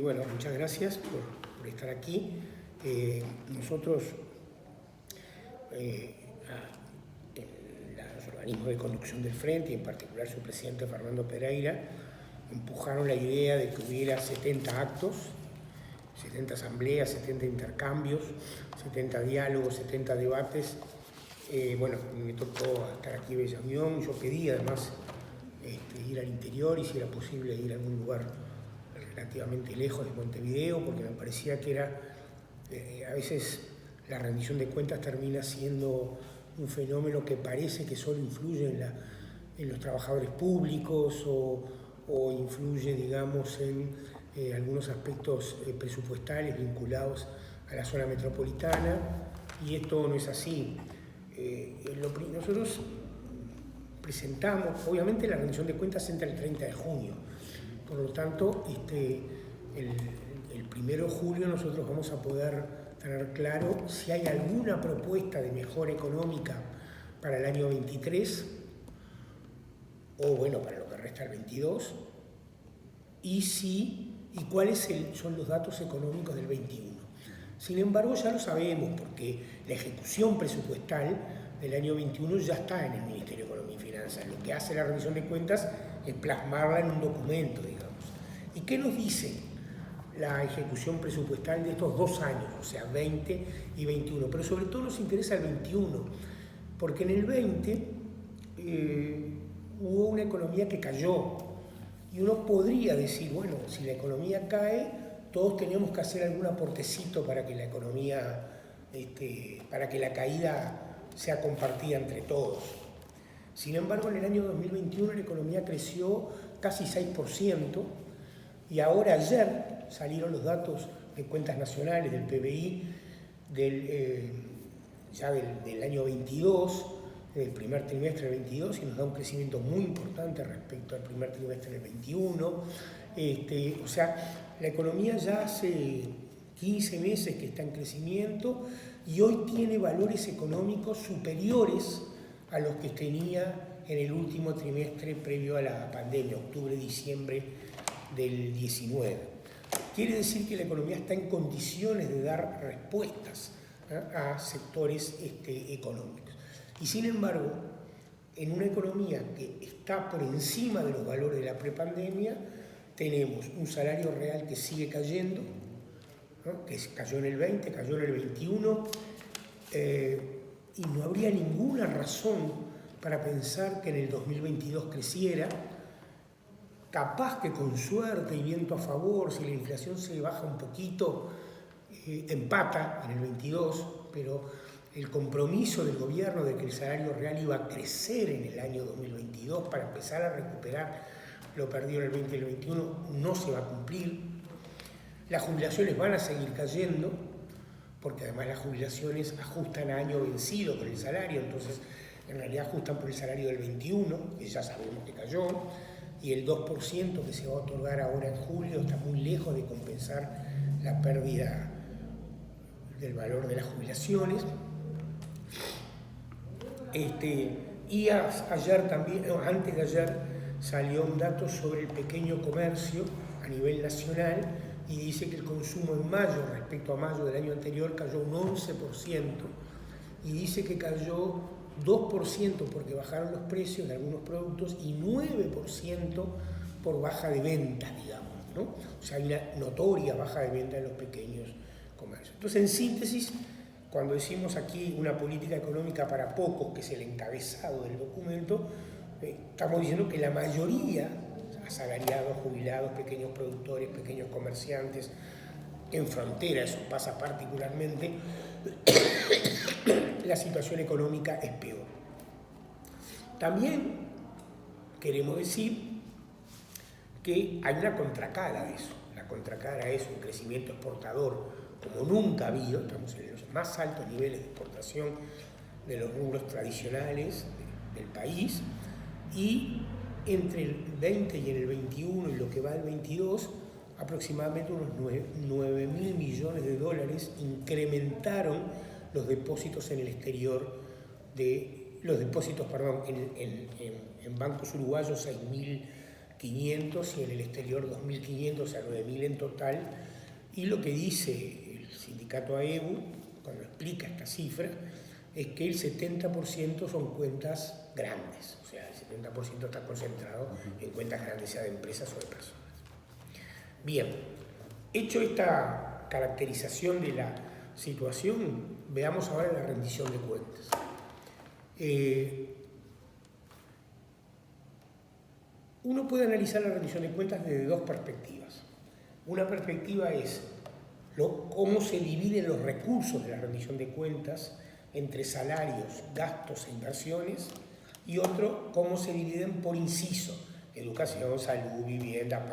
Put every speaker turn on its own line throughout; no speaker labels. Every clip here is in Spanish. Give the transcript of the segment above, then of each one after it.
Bueno, muchas gracias por estar aquí. Nosotros, los organismos de conducción del Frente, y en particular su presidente Fernando Pereira, empujaron la idea de que hubiera 70 actos, 70 asambleas, 70 intercambios, 70 diálogos, 70 debates. Bueno, me tocó estar aquí en Bella Unión. Yo pedí además ir al interior y si era posible ir a algún lugar relativamente lejos de Montevideo, porque me parecía que era, a veces la rendición de cuentas termina siendo un fenómeno que parece que solo influye en los trabajadores públicos o influye, digamos, en algunos aspectos presupuestales vinculados a la zona metropolitana, y esto no es así. Nosotros presentamos, obviamente la rendición de cuentas entra el 30 de junio, por lo tanto, el 1 de julio nosotros vamos a poder tener claro si hay alguna propuesta de mejora económica para el año 23, o bueno, para lo que resta el 22, y cuáles son los datos económicos del 21. Sin embargo, ya lo sabemos, porque la ejecución presupuestal del año 21 ya está en el Ministerio de Economía y Finanzas. Lo que hace la rendición de cuentas es plasmarla en un documento, digamos. ¿Y qué nos dice la ejecución presupuestal de estos 2 años, o sea, 20 y 21? Pero sobre todo nos interesa el 21, porque en el 20 hubo una economía que cayó, y uno podría decir, bueno, si la economía cae, todos tenemos que hacer algún aportecito para que la economía, para que la caída sea compartida entre todos. Sin embargo, en el año 2021 la economía creció casi 6%, y ahora ayer salieron los datos de cuentas nacionales del PBI ya del año 22, del primer trimestre del 22, y nos da un crecimiento muy importante respecto al primer trimestre del 21. O sea, la economía ya hace 15 meses que está en crecimiento y hoy tiene valores económicos superiores a los que tenía en el último trimestre previo a la pandemia, octubre-diciembre del 19. Quiere decir que la economía está en condiciones de dar respuestas a sectores económicos. Y sin embargo, en una economía que está por encima de los valores de la prepandemia, tenemos un salario real que sigue cayendo, ¿no? Que cayó en el 20, cayó en el 21, y no habría ninguna razón para pensar que en el 2022 creciera. Capaz que con suerte y viento a favor, si la inflación se baja un poquito, empata en el 22, pero el compromiso del gobierno de que el salario real iba a crecer en el año 2022 para empezar a recuperar lo perdido en el 20 y el 21 no se va a cumplir. Las jubilaciones van a seguir cayendo, porque además las jubilaciones ajustan a año vencido con el salario, entonces en realidad ajustan por el salario del 21, que ya sabemos que cayó, y el 2% que se va a otorgar ahora en julio está muy lejos de compensar la pérdida del valor de las jubilaciones. Y ayer también, antes de ayer, salió un dato sobre el pequeño comercio a nivel nacional y dice que el consumo en mayo respecto a mayo del año anterior cayó un 11%, y dice que cayó 2% porque bajaron los precios de algunos productos y 9% por baja de ventas, digamos, ¿no? O sea, hay una notoria baja de ventas en los pequeños comercios. Entonces, en síntesis, cuando decimos aquí una política económica para pocos, que es el encabezado del documento, estamos diciendo que la mayoría, asalariados, jubilados, pequeños productores, pequeños comerciantes, en frontera, eso pasa particularmente, la situación económica es peor. También queremos decir que hay una contracara de eso. La contracara es un crecimiento exportador como nunca ha habido, estamos en los más altos niveles de exportación de los rubros tradicionales del país, y entre el 20 y el 21 y lo que va del 22, aproximadamente unos 9.000 millones de dólares incrementaron los depósitos en el exterior, en bancos uruguayos 6.000 500 y en el exterior 2.500, o sea, 9.000 en total. Y lo que dice el sindicato AEBU, cuando explica esta cifra, es que el 70% son cuentas grandes, o sea, el 70% está concentrado en cuentas grandes, sea de empresas o de personas. Bien, hecho esta caracterización de la situación, veamos ahora la rendición de cuentas. Uno puede analizar la rendición de cuentas desde dos perspectivas. Una perspectiva es cómo se dividen los recursos de la rendición de cuentas entre salarios, gastos e inversiones, y otro, cómo se dividen por inciso, educación, salud, vivienda,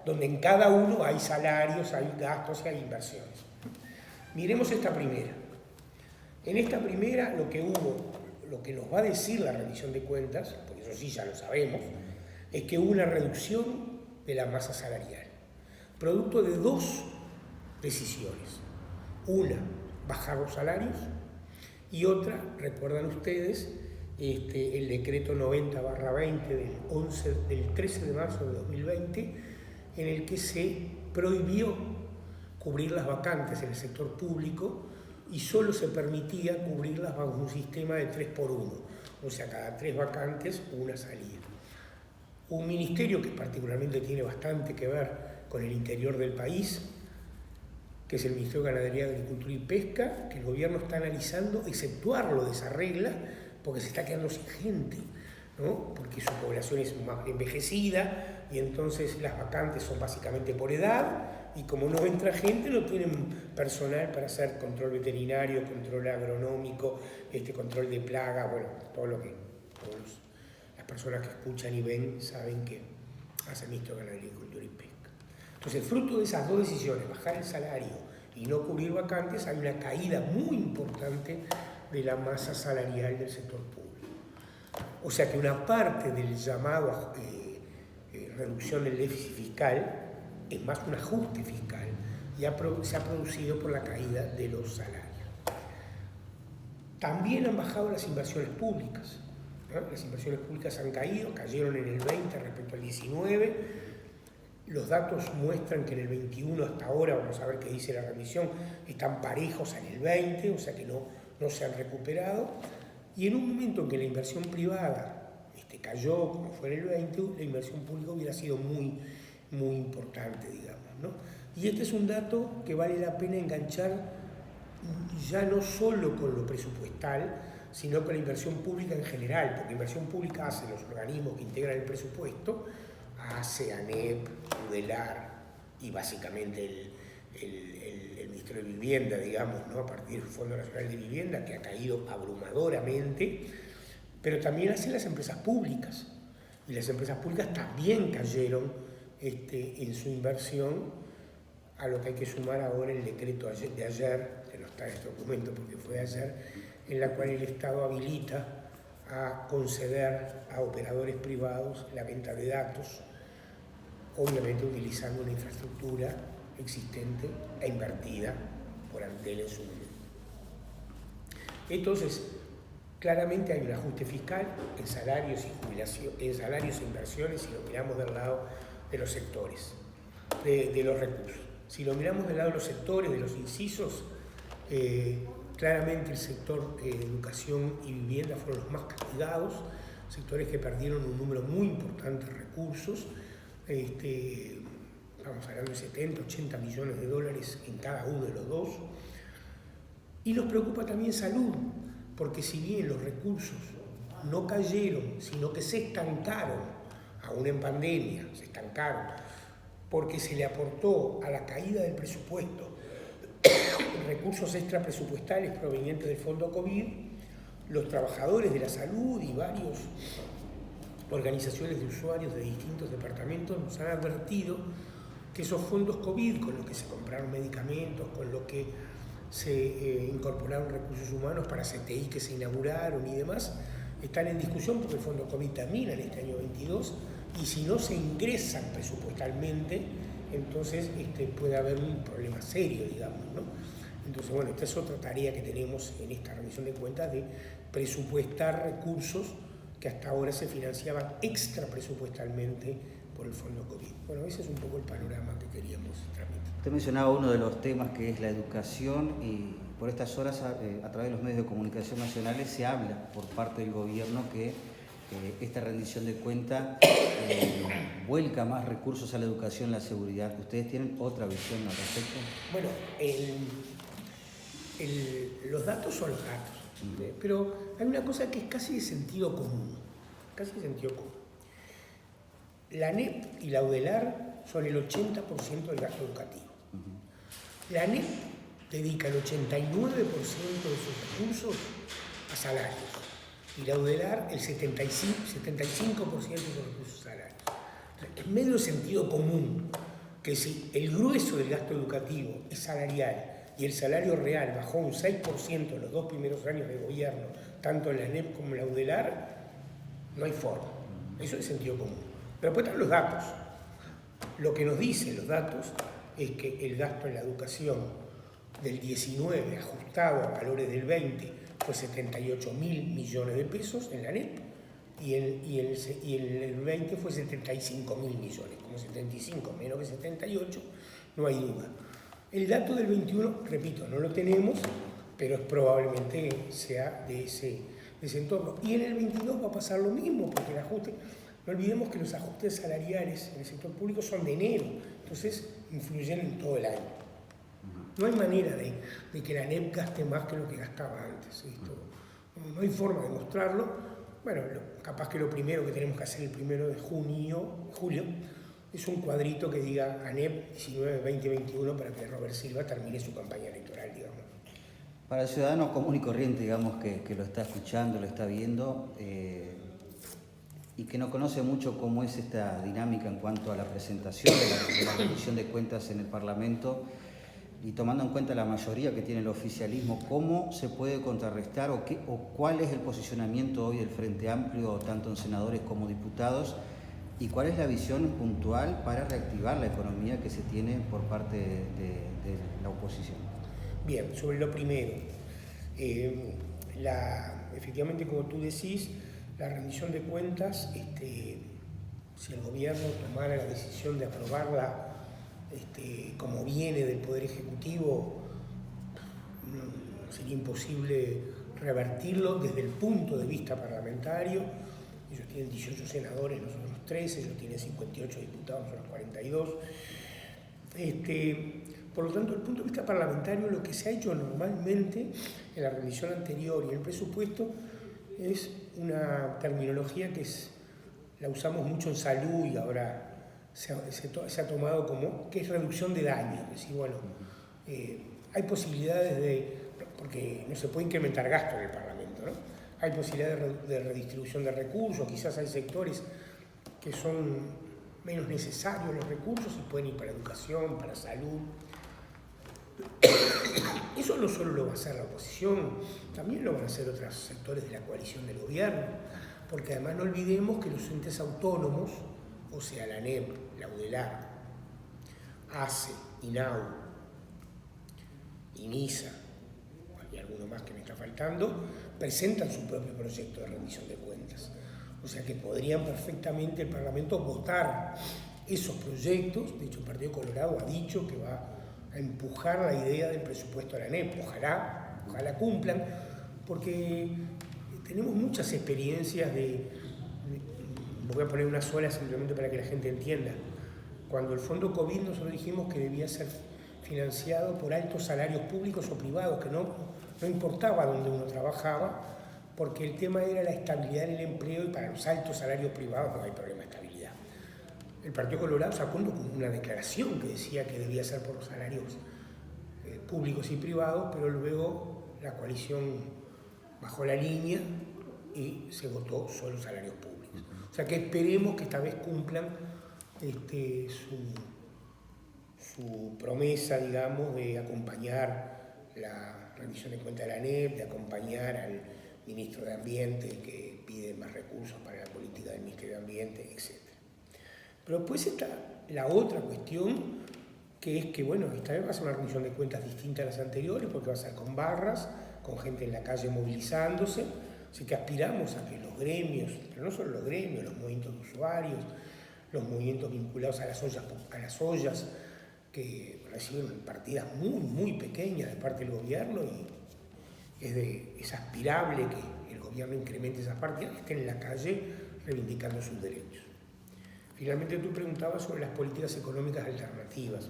donde en cada uno hay salarios, hay gastos y hay inversiones. Miremos esta primera. En esta primera lo que nos va a decir la rendición de cuentas, porque eso sí ya lo sabemos, es que hubo una reducción de la masa salarial, producto de dos decisiones. Una, bajar los salarios, y otra, recuerdan ustedes, el decreto 90/20 del 13 de marzo de 2020, en el que se prohibió cubrir las vacantes en el sector público y solo se permitía cubrirlas bajo un sistema de 3x1, o sea, cada 3 vacantes, una salida. Un ministerio que particularmente tiene bastante que ver con el interior del país, que es el Ministerio de Ganadería, Agricultura y Pesca, que el gobierno está analizando exceptuarlo de esa regla porque se está quedando sin gente, ¿no? Porque su población es más envejecida y entonces las vacantes son básicamente por edad y como no entra gente no tienen personal para hacer control veterinario, control agronómico, control de plagas, bueno, todo lo que las personas que escuchan y ven saben que hace el Ministerio de Ganadería, Agricultura y Pesca. Entonces, fruto de esas dos decisiones, bajar el salario y no cubrir vacantes, hay una caída muy importante de la masa salarial del sector público. O sea que una parte del llamado reducción del déficit fiscal es más un ajuste fiscal y se ha producido por la caída de los salarios. También han bajado las inversiones públicas, ¿no? Las inversiones públicas han caído, cayeron en el 20 respecto al 19. Los datos muestran que en el 21 hasta ahora, vamos a ver qué dice la rendición, están parejos en el 20, o sea que no se han recuperado. Y en un momento en que la inversión privada cayó, como fue en el 20, la inversión pública hubiera sido muy, muy importante, digamos, ¿no? Y este es un dato que vale la pena enganchar ya no solo con lo presupuestal, sino con la inversión pública en general, porque la inversión pública hace los organismos que integran el presupuesto, hace ANEP, UDELAR y básicamente el Ministerio de Vivienda, digamos, ¿no? A partir del Fondo Nacional de Vivienda, que ha caído abrumadoramente, pero también hacen las empresas públicas. Y las empresas públicas también cayeron en su inversión, a lo que hay que sumar ahora el decreto de ayer, que no está en este documento porque fue de ayer, en la cual el Estado habilita a conceder a operadores privados la venta de datos, obviamente utilizando una infraestructura existente e invertida por Antel en su momento. Entonces, claramente hay un ajuste fiscal en salarios y jubilación, en salarios e inversiones, si lo miramos del lado de los sectores, de los recursos. Si lo miramos del lado de los sectores, de los incisos, claramente el sector educación y vivienda fueron los más castigados, sectores que perdieron un número muy importante de recursos, estamos hablando de 70, 80 millones de dólares en cada uno de los dos. Y nos preocupa también salud, porque si bien los recursos no cayeron, sino que se estancaron, aún en pandemia, se estancaron, porque se le aportó a la caída del presupuesto recursos extrapresupuestales provenientes del Fondo COVID, los trabajadores de la salud y varias organizaciones de usuarios de distintos departamentos nos han advertido que esos fondos COVID, con los que se compraron medicamentos, con los que se incorporaron recursos humanos para CTI que se inauguraron y demás, están en discusión porque el Fondo COVID termina en este año 22 y si no se ingresan presupuestalmente, entonces puede haber un problema serio, digamos, ¿no? Entonces, bueno, esta es otra tarea que tenemos en esta rendición de cuentas de presupuestar recursos que hasta ahora se financiaban extrapresupuestalmente por el Fondo COVID. Bueno, ese es un poco el panorama que queríamos transmitir.
Usted mencionaba uno de los temas que es la educación y por estas horas a través de los medios de comunicación nacionales se habla por parte del gobierno que esta rendición de cuentas vuelca más recursos a la educación y la seguridad. ¿Ustedes tienen otra visión al respecto?
Bueno, los datos son los datos, pero hay una cosa que es casi de sentido común, La ANEP y la UDELAR son el 80% del gasto educativo. La ANEP dedica el 89% de sus recursos a salarios y la UDELAR el 75% de sus recursos a salarios. Es medio sentido común que si el grueso del gasto educativo es salarial y el salario real bajó un 6% en los 2 primeros años de gobierno, tanto en la ANEP como en la UDELAR, no hay forma. Eso es sentido común. Pero después están los datos. Lo que nos dicen los datos es que el gasto en la educación del 19 ajustado a valores del 20 fue 78.000 millones de pesos en la ANEP y el 20 fue 75.000 millones, como 75 menos que 78, no hay duda. El dato del 21, repito, no lo tenemos, pero probablemente sea de ese entorno. Y en el 22 va a pasar lo mismo, porque el ajuste, no olvidemos que los ajustes salariales en el sector público son de enero, entonces influyen en todo el año. No hay manera de que la ANEP gaste más que lo que gastaba antes. No hay forma de mostrarlo. Bueno, capaz que lo primero que tenemos que hacer el 1 de julio, es un cuadrito que diga ANEP 19-2021 para que Robert Silva termine su campaña electoral, digamos.
Para el ciudadano común y corriente, digamos, que lo está escuchando, lo está viendo, y que no conoce mucho cómo es esta dinámica en cuanto a la presentación de la rendición de cuentas en el Parlamento, y tomando en cuenta la mayoría que tiene el oficialismo, ¿cómo se puede contrarrestar o cuál es el posicionamiento hoy del Frente Amplio, tanto en senadores como diputados, y cuál es la visión puntual para reactivar la economía que se tiene por parte de la oposición?
Bien, sobre lo primero, efectivamente, como tú decís, la rendición de cuentas, si el gobierno tomara la decisión de aprobarla como viene del Poder Ejecutivo, sería imposible revertirlo desde el punto de vista parlamentario. Ellos tienen 18 senadores, nosotros 13, ellos tienen 58 diputados, nosotros 42. Por lo tanto, desde el punto de vista parlamentario, lo que se ha hecho normalmente en la rendición anterior y en el presupuesto es una terminología que la usamos mucho en salud y ahora se ha tomado como que es reducción de daño. Es decir, bueno, hay posibilidades porque no se puede incrementar gasto en el Parlamento, ¿no? Hay posibilidades de redistribución de recursos, quizás hay sectores que son menos necesarios los recursos y pueden ir para educación, para salud. Eso no solo lo va a hacer la oposición, también lo van a hacer otros sectores de la coalición del gobierno, porque además no olvidemos que los entes autónomos, o sea, la ANEP, la UDELAR, ACE, INAU, INISA, y alguno más que me está faltando, presentan su propio proyecto de rendición de cuentas. O sea que podrían perfectamente el Parlamento votar esos proyectos. De hecho, el Partido Colorado ha dicho que va a empujar la idea del presupuesto de la ANEP. Ojalá cumplan, porque tenemos muchas experiencias voy a poner una sola simplemente para que la gente entienda. Cuando el fondo COVID nosotros dijimos que debía ser financiado por altos salarios públicos o privados, que no importaba dónde uno trabajaba, porque el tema era la estabilidad en el empleo y para los altos salarios privados no hay problema de estabilidad. El Partido Colorado sacó una declaración que decía que debía ser por los salarios públicos y privados, pero luego la coalición bajó la línea y se votó solo salarios públicos. O sea que esperemos que esta vez cumplan su promesa, digamos, de acompañar la rendición de cuentas de la ANEP, de acompañar al ministro de Ambiente que pide más recursos para la política del Ministerio de Ambiente, etc. Pero después está la otra cuestión, que es que, bueno, esta vez va a ser una rendición de cuentas distinta a las anteriores, porque va a ser con barras, con gente en la calle movilizándose. Así que aspiramos a que los gremios, pero no solo los gremios, los movimientos de usuarios, los movimientos vinculados a las ollas que reciben partidas muy pequeñas de parte del gobierno, y es aspirable que el gobierno incremente esas partidas, que estén en la calle reivindicando sus derechos. Finalmente tú preguntabas sobre las políticas económicas alternativas.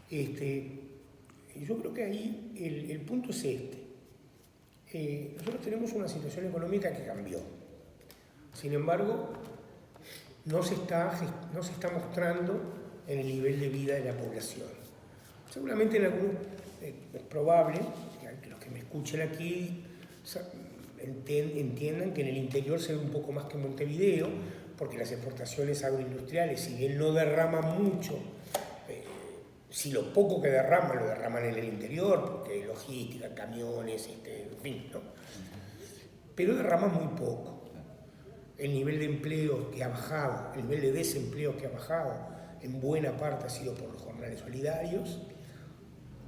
Yo creo que ahí el punto es este. Nosotros tenemos una situación económica que cambió. Sin embargo, no se está mostrando en el nivel de vida de la población. Seguramente es probable que los que me escuchen aquí entiendan que en el interior se ve un poco más que en Montevideo, porque las exportaciones agroindustriales, si bien no derraman mucho, si lo poco que derraman, lo derraman en el interior, porque hay logística, camiones, en fin, ¿no? Pero derraman muy poco. El nivel de empleo que ha bajado, el nivel de desempleo que ha bajado, en buena parte ha sido por los jornales solidarios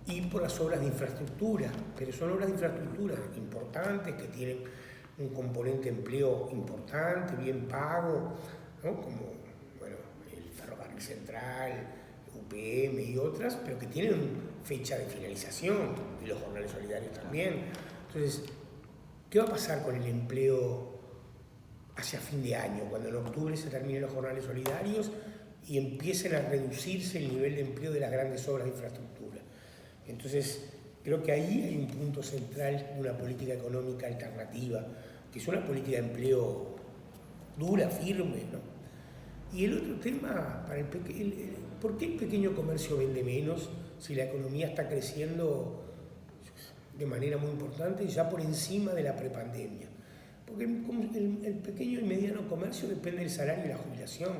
y por las obras de infraestructura, pero son obras de infraestructura importantes que tienen un componente de empleo importante, bien pago, ¿no? Como el Ferrocarril Central, UPM y otras, pero que tienen fecha de finalización, y los jornales solidarios también. Entonces, ¿qué va a pasar con el empleo hacia fin de año, cuando en octubre se terminen los jornales solidarios y empiecen a reducirse el nivel de empleo de las grandes obras de infraestructura? Entonces, creo que ahí hay un punto central de una política económica alternativa, que es una política de empleo dura, firme, ¿no? Y el otro tema, ¿por qué el pequeño comercio vende menos si la economía está creciendo de manera muy importante y ya por encima de la prepandemia? Porque el pequeño y mediano comercio depende del salario y la jubilación.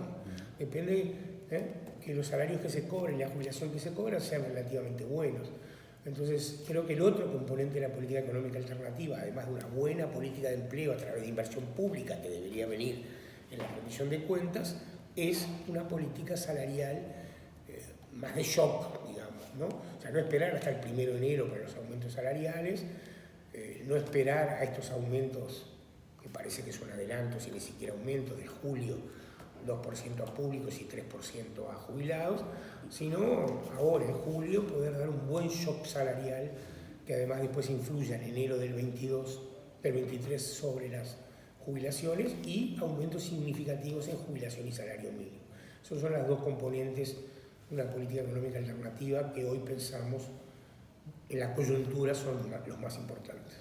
Depende que los salarios que se cobren y la jubilación que se cobra sean relativamente buenos. Entonces, creo que el otro componente de la política económica alternativa, además de una buena política de empleo a través de inversión pública que debería venir en la rendición de cuentas, es una política salarial más de shock, digamos, ¿no? O sea, no esperar hasta el 1 de enero para los aumentos salariales, no esperar a estos aumentos que parece que son adelantos y ni siquiera aumentos de julio, 2% a públicos y 3% a jubilados, sino ahora en julio poder dar un buen shock salarial que además después influya en enero del 23 sobre las jubilaciones y aumentos significativos en jubilación y salario mínimo. Esas son las dos componentes de una política económica alternativa que hoy pensamos en la coyuntura son los más importantes.